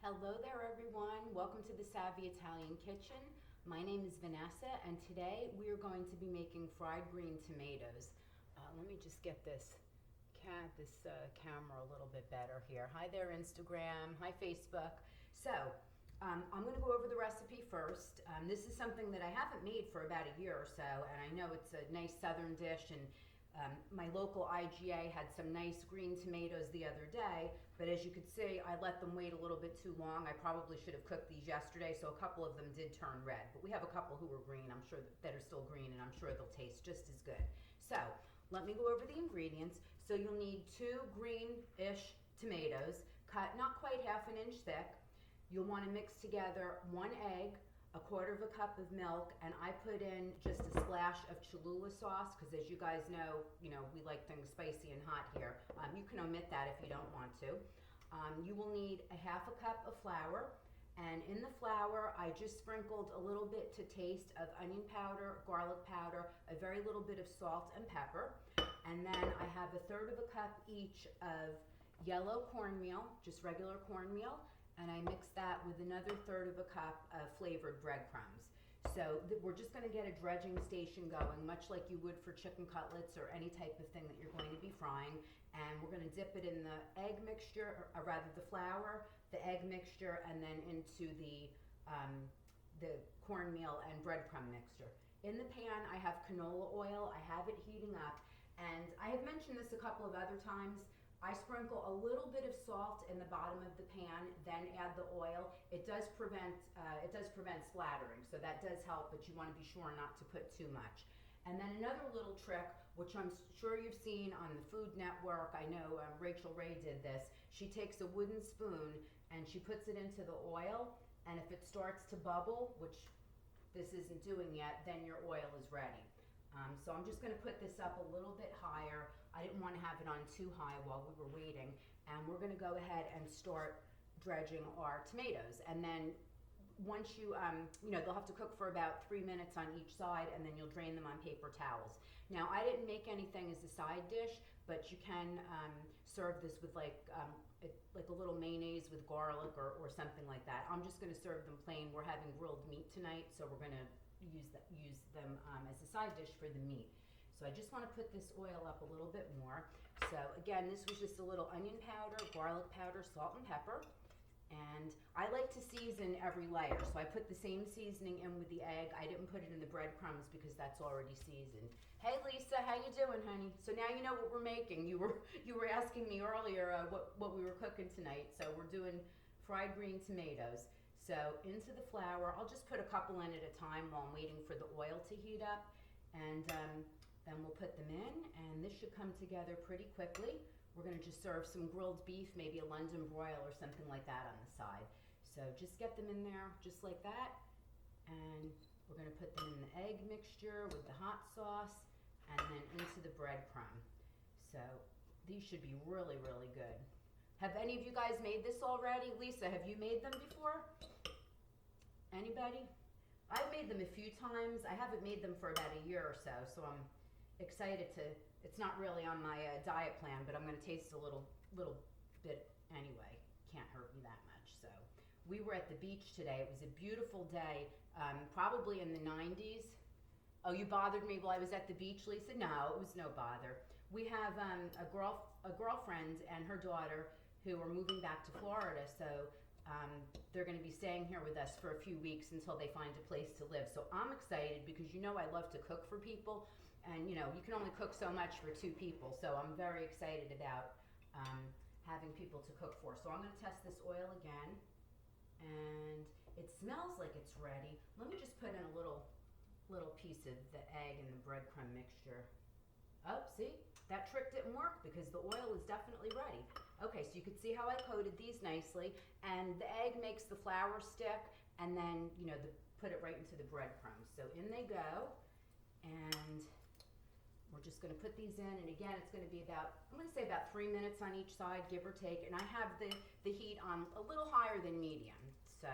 Hello there everyone, welcome to the Savvy Italian Kitchen. My name is Vanessa and today we are going to be making fried green tomatoes. Let me just get this camera a little bit better here. Hi there Instagram, hi Facebook. So I'm going to go over the recipe first. This is something that I haven't made for about a year or so, and I know it's a nice southern dish, and my local IGA had some nice green tomatoes the other day, but as you could see, I let them wait a little bit too long. I probably should have cooked these yesterday, so a couple of them did turn red, but we have a couple who are green, I'm sure that are still green, and I'm sure they'll taste just as good. So let me go over the ingredients. So you'll need 2 greenish tomatoes, cut not quite half an inch thick. You'll want to mix together 1 egg, a 1/4 cup of milk, and I put in just a splash of Cholula sauce because, as you guys know, we like things spicy and hot here. You can omit that if you don't want to. You will need a 1/2 cup of flour, and in the flour I just sprinkled a little bit to taste of onion powder, garlic powder, a very little bit of salt and pepper, and then I have a 1/3 cup each of yellow cornmeal, just regular cornmeal, and I mix that with another 1/3 cup of flavored breadcrumbs. So we're just going to get a dredging station going, much like you would for chicken cutlets or any type of thing that you're going to be frying. And we're going to dip it in the egg mixture, or rather the flour, the egg mixture, and then into the cornmeal and breadcrumb mixture. In the pan, I have canola oil. I have it heating up, and I have mentioned this a couple of other times. I sprinkle a little bit of salt in the bottom of the pan, then add the oil. It does prevent splattering, so that does help, but you want to be sure not to put too much. And then another little trick, which I'm sure you've seen on the Food Network, I know Rachel Ray did this. She takes a wooden spoon and she puts it into the oil, and if it starts to bubble, which this isn't doing yet, then your oil is ready. So I'm just going to put this up a little bit higher. I didn't want to have it on too high while we were waiting, and we're going to go ahead and start dredging our tomatoes. And then once they'll have to cook for about 3 minutes on each side, and then you'll drain them on paper towels. Now, I didn't make anything as a side dish, but you can serve this with like a little mayonnaise with garlic or something like that. I'm just going to serve them plain. We're having grilled meat tonight, so we're going to use them as a side dish for the meat. So I just want to put this oil up a little bit more. So again, this was just a little onion powder, garlic powder, salt and pepper. And I like to season every layer. So I put the same seasoning in with the egg. I didn't put it in the breadcrumbs because that's already seasoned. Hey Lisa, how you doing, honey? So now you know what we're making. You were asking me earlier what we were cooking tonight. So we're doing fried green tomatoes. So into the flour, I'll just put a couple in at a time while I'm waiting for the oil to heat up. And then we'll put them in, and this should come together pretty quickly. We're going to just serve some grilled beef, maybe a London broil or something like that on the side. So just get them in there just like that, and we're going to put them in the egg mixture with the hot sauce, and then into the breadcrumb. So these should be really, really good. Have any of you guys made this already? Lisa, have you made them before? Anybody? I've made them a few times. I haven't made them for about a year or so, so I'm excited to. It's not really on my diet plan, but I'm going to taste a little bit anyway. Can't hurt me that much. So we were at the beach today. It was a beautiful day, probably in the 90s. Oh, you bothered me while I was at the beach, Lisa? No, it was no bother. We have a girlfriend and her daughter who are moving back to Florida, so they're going to be staying here with us for a few weeks until they find a place to live. So I'm excited because I love to cook for people, and you can only cook so much for 2 people. So I'm very excited about having people to cook for. So I'm going to test this oil again, and it smells like it's ready. Let me just put in a little piece of the egg and the breadcrumb mixture. Oh, see? That trick didn't work because the oil is definitely ready. Okay, so you can see how I coated these nicely, and the egg makes the flour stick, and then, put it right into the breadcrumbs. So in they go, and we're just going to put these in, and again, it's going to be I'm going to say about 3 minutes on each side, give or take, and I have the heat on a little higher than medium. So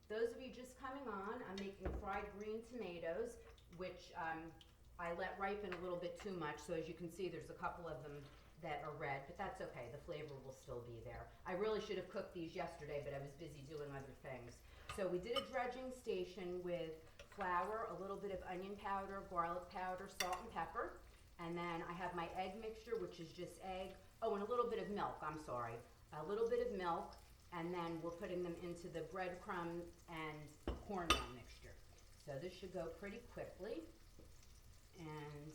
those of you just coming on, I'm making fried green tomatoes, which I let ripen a little bit too much, so as you can see, there's a couple of them that are red, but that's okay. The flavor will still be there. I really should have cooked these yesterday, but I was busy doing other things. So we did a dredging station with flour, a little bit of onion powder, garlic powder, salt and pepper. And then I have my egg mixture, which is just egg. Oh, and a little bit of milk, I'm sorry. A little bit of milk, and then we're putting them into the breadcrumb and cornmeal mixture. So this should go pretty quickly. And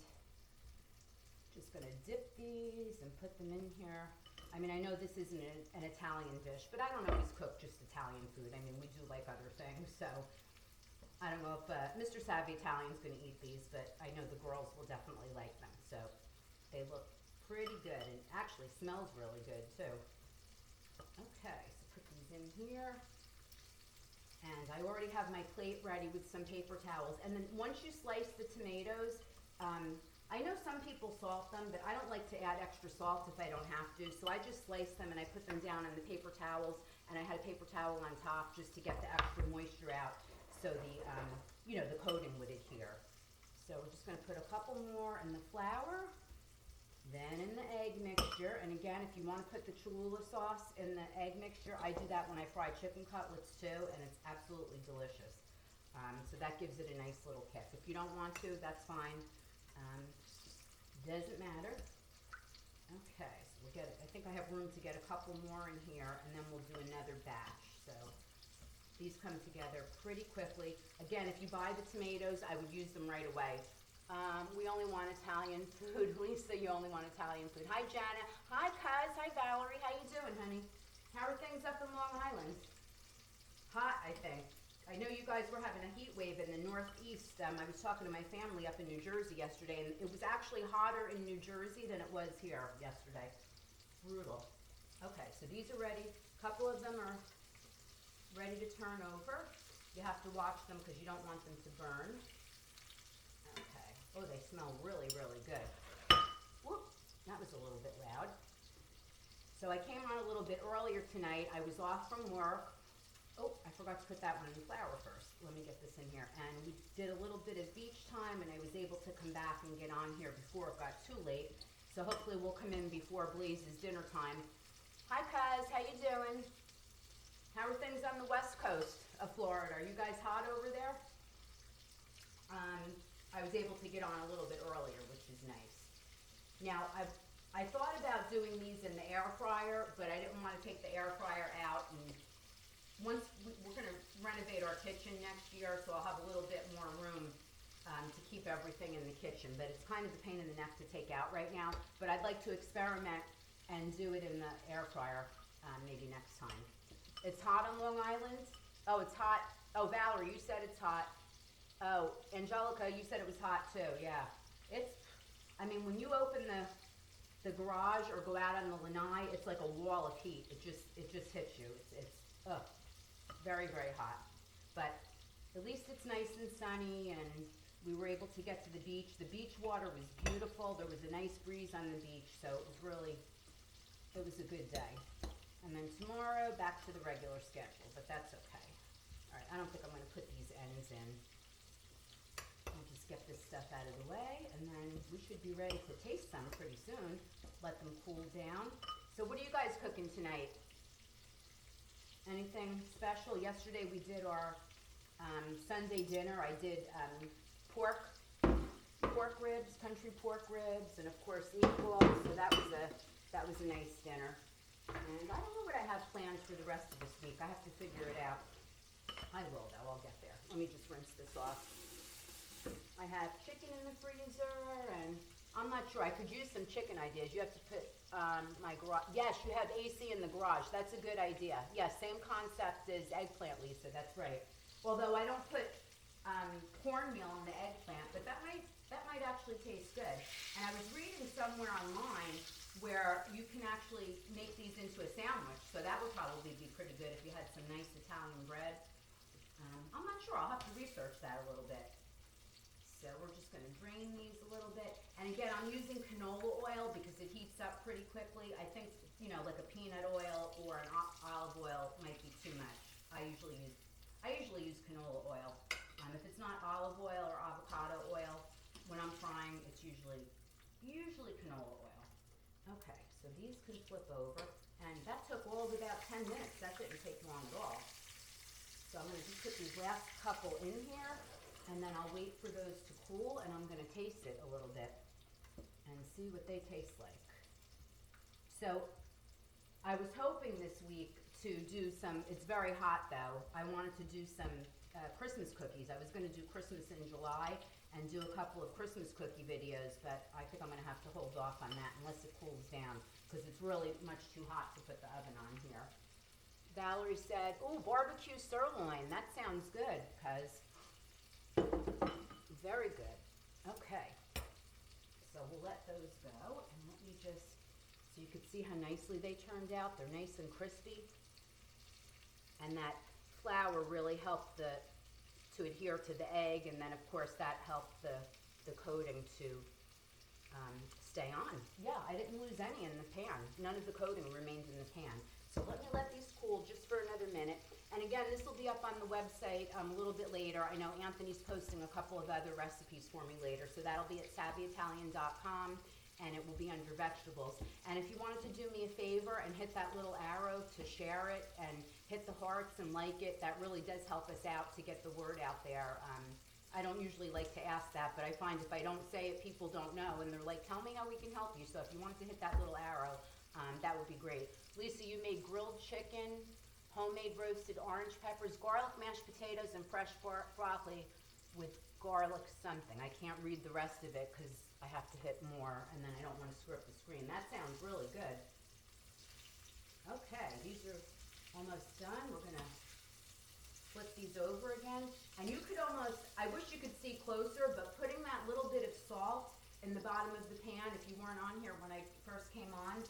just gonna dip these and put them in here. I mean, I know this isn't an Italian dish, but I don't always cook just Italian food. I mean, we do like other things, so I don't know if Mr. Savvy Italian's gonna eat these, but I know the girls will definitely like them. So they look pretty good, and actually smells really good too. Okay, so put these in here. And I already have my plate ready with some paper towels. And then once you slice the tomatoes, I know some people salt them, but I don't like to add extra salt if I don't have to. So I just slice them and I put them down on the paper towels, and I had a paper towel on top just to get the extra moisture out so the, the coating would adhere. So we're just gonna put a couple more in the flour, then in the egg mixture. And again, if you wanna put the Cholula sauce in the egg mixture, I do that when I fry chicken cutlets too, and it's absolutely delicious. So that gives it a nice little kick. If you don't want to, that's fine. Doesn't matter. Okay, so we'll get, I think I have room to get a couple more in here, and then we'll do another batch. So these come together pretty quickly. Again, if you buy the tomatoes, I would use them right away. We only want Italian food. Lisa, you only want Italian food. Hi, Jana. Hi, Cuz. Hi, Valerie. How you doing, honey? How are things up in Long Island? Hot, I think. I know you guys were having a heat wave in the Northeast. I was talking to my family up in New Jersey yesterday, and it was actually hotter in New Jersey than it was here yesterday. Brutal. Okay, so these are ready. A couple of them are ready to turn over. You have to watch them because you don't want them to burn. Okay. Oh, they smell really, really good. Whoop, that was a little bit loud. So I came on a little bit earlier tonight. I was off from work. Oh, I forgot to put that one in the flour first. Let me get this in here. And we did a little bit of beach time, and I was able to come back and get on here before it got too late. So hopefully we'll come in before Blaze's dinner time. Hi, Cuz. How you doing? How are things on the west coast of Florida? Are you guys hot over there? I was able to get on a little bit earlier, which is nice. Now, I thought about doing these in the air fryer, but I didn't want to take the air fryer out. And once we're going to renovate our kitchen next year, so I'll have a little bit more room to keep everything in the kitchen. But it's kind of a pain in the neck to take out right now. But I'd like to experiment and do it in the air fryer maybe next time. It's hot on Long Island. Oh, it's hot. Oh, Valerie, you said it's hot. Oh, Angelica, you said it was hot too. Yeah, I mean, when you open the garage or go out on the lanai, it's like a wall of heat. It just hits you. It's very, very hot. But at least it's nice and sunny, and we were able to get to the beach. The beach water was beautiful. There was a nice breeze on the beach, so it was a good day. And then tomorrow, back to the regular schedule, but that's okay. All right, I don't think I'm going to put these ends in. I'll just get this stuff out of the way, and then we should be ready to taste them pretty soon. Let them cool down. So what are you guys cooking tonight? Anything special? Yesterday we did our Sunday dinner. I did pork ribs, country pork ribs, and of course equals. So that was a nice dinner. And I don't know what I have planned for the rest of this week. I have to figure it out. I will though. I'll get there. Let me just rinse this off. I have chicken in the freezer, and I'm not sure. I could use some chicken ideas. You have to put my garage. Yes, you have AC in the garage. That's a good idea. Yes, same concept as eggplant, Lisa. That's right. Although I don't put cornmeal in the eggplant, but that might actually taste good. And I was reading somewhere online where you can actually make these into a sandwich. So that would probably be pretty good if you had some nice Italian bread. I'm not sure. I'll have to research that a little bit. So we're just going to drain these a little bit. And again, I'm using canola oil because it heats up pretty quickly. I think, like a peanut oil or an olive oil might be too much. I usually use canola oil. If it's not olive oil or avocado oil, when I'm frying, it's usually canola oil. Okay, so these can flip over, and that took all of about 10 minutes. That didn't take long at all. So I'm gonna just put these last couple in here, and then I'll wait for those to cool, and I'm gonna taste it a little bit and see what they taste like. So I was hoping this week to do some, it's very hot though, I wanted to do some Christmas cookies. I was gonna do Christmas in July and do a couple of Christmas cookie videos, but I think I'm gonna have to hold off on that unless it cools down, because it's really much too hot to put the oven on here. Valerie said, "Ooh, barbecue sirloin, that sounds good," because very good. Okay, so we'll let those go, and let me just, so you could see how nicely they turned out. They're nice and crispy, and that flour really helped to adhere to the egg, and then of course that helped the coating to stay on. Yeah, I didn't lose any in the pan. None of the coating remained in the pan. So let me let these cool just for another minute. And again, this will be up on the website a little bit later. I know Anthony's posting a couple of other recipes for me later, so that'll be at savvyitalian.com, and it will be under vegetables. And if you wanted to do me a favor and hit that little arrow to share it and hit the hearts and like it, that really does help us out to get the word out there. I don't usually like to ask that, but I find if I don't say it, people don't know, and they're like, tell me how we can help you. So if you wanted to hit that little arrow, that would be great. Lisa, you made grilled chicken, homemade roasted orange peppers, garlic mashed potatoes, and fresh broccoli with garlic something. I can't read the rest of it because I have to hit more, and then I don't want to screw up the screen. That sounds really good. Okay, these are almost done. We're gonna flip these over again. And you could almost, I wish you could see closer, but putting that little bit of salt in the bottom of the pan, if you weren't on here when I first came on,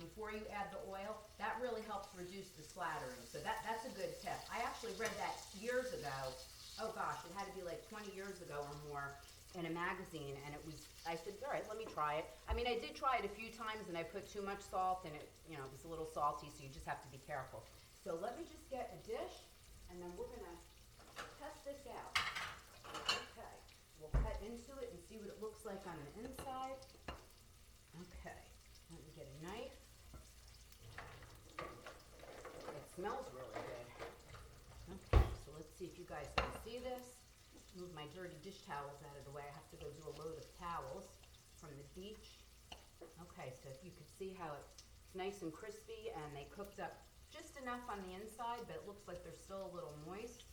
before you add the oil, that really helps reduce the splattering. So that's a good tip. I actually read that years ago. Oh gosh, it had to be like 20 years ago or more in a magazine, and it was, I said, all right, let me try it. I mean, I did try it a few times, and I put too much salt, and it, you know, it was a little salty, so you just have to be careful. So let me just get a dish, and then we're gonna test this out. Okay, we'll cut into it and see what it looks like on the inside. Okay, let me get a knife. It smells really good. Okay, so let's see if you guys can see this. Move my dirty dish towels out of the way. I have to go do a load of towels from the beach. Okay, so if you could see how it's nice and crispy, and they cooked up just enough on the inside, but it looks like they're still a little moist.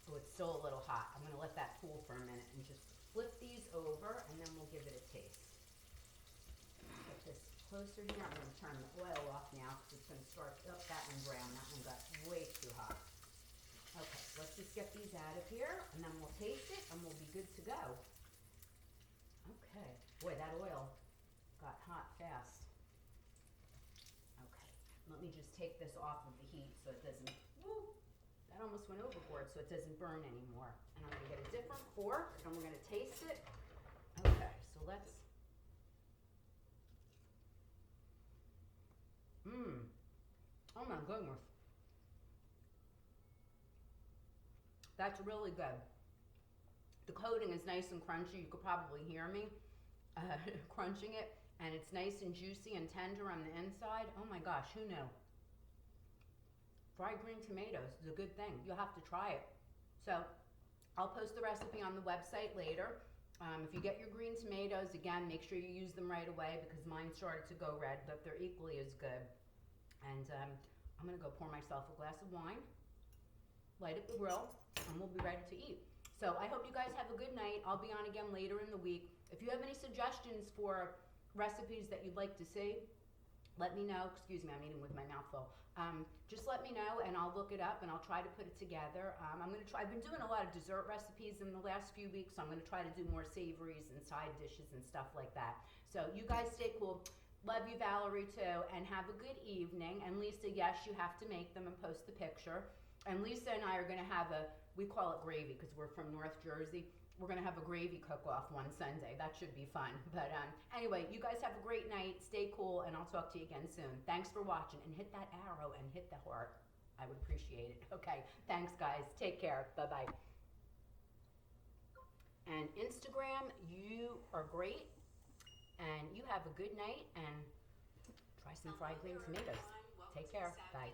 Oh, it's still a little hot. I'm gonna let that cool for a minute and just flip these over, and then we'll give it a taste. Put this closer here. I'm gonna turn the oil off now because it's gonna start, oh, that one brown. That one got way too hot. Okay, let's just get these out of here, and then we'll taste it, and we'll be good to go. Okay, boy, that oil got hot fast. Okay, let me just take this off of the heat so it doesn't, woo, that almost went overboard, so it doesn't burn anymore. And I'm gonna get a different fork, and we're gonna taste it. Okay, so let's, oh my goodness. That's really good. The coating is nice and crunchy. You could probably hear me crunching it. And it's nice and juicy and tender on the inside. Oh my gosh, who knew? Fried green tomatoes is a good thing. You'll have to try it. So I'll post the recipe on the website later. If you get your green tomatoes, again, make sure you use them right away because mine started to go red, but they're equally as good. And I'm gonna go pour myself a glass of wine, light up the grill, and we'll be ready to eat. So I hope you guys have a good night. I'll be on again later in the week. If you have any suggestions for recipes that you'd like to see, let me know. Excuse me, I'm eating with my mouth full. Just let me know, and I'll look it up, and I'll try to put it together. I've been doing a lot of dessert recipes in the last few weeks, so I'm gonna try to do more savories and side dishes and stuff like that. So you guys stay cool. Love you, Valerie, too, and have a good evening. And Lisa, yes, you have to make them and post the picture. And Lisa and I are gonna have we call it gravy because we're from North Jersey. We're gonna have a gravy cook-off one Sunday. That should be fun. But anyway, you guys have a great night. Stay cool, and I'll talk to you again soon. Thanks for watching, and hit that arrow and hit the heart. I would appreciate it. Okay, thanks guys. Take care. Bye-bye. And Instagram, you are great. And you have a good night and try some fried green tomatoes. Take care. Bye.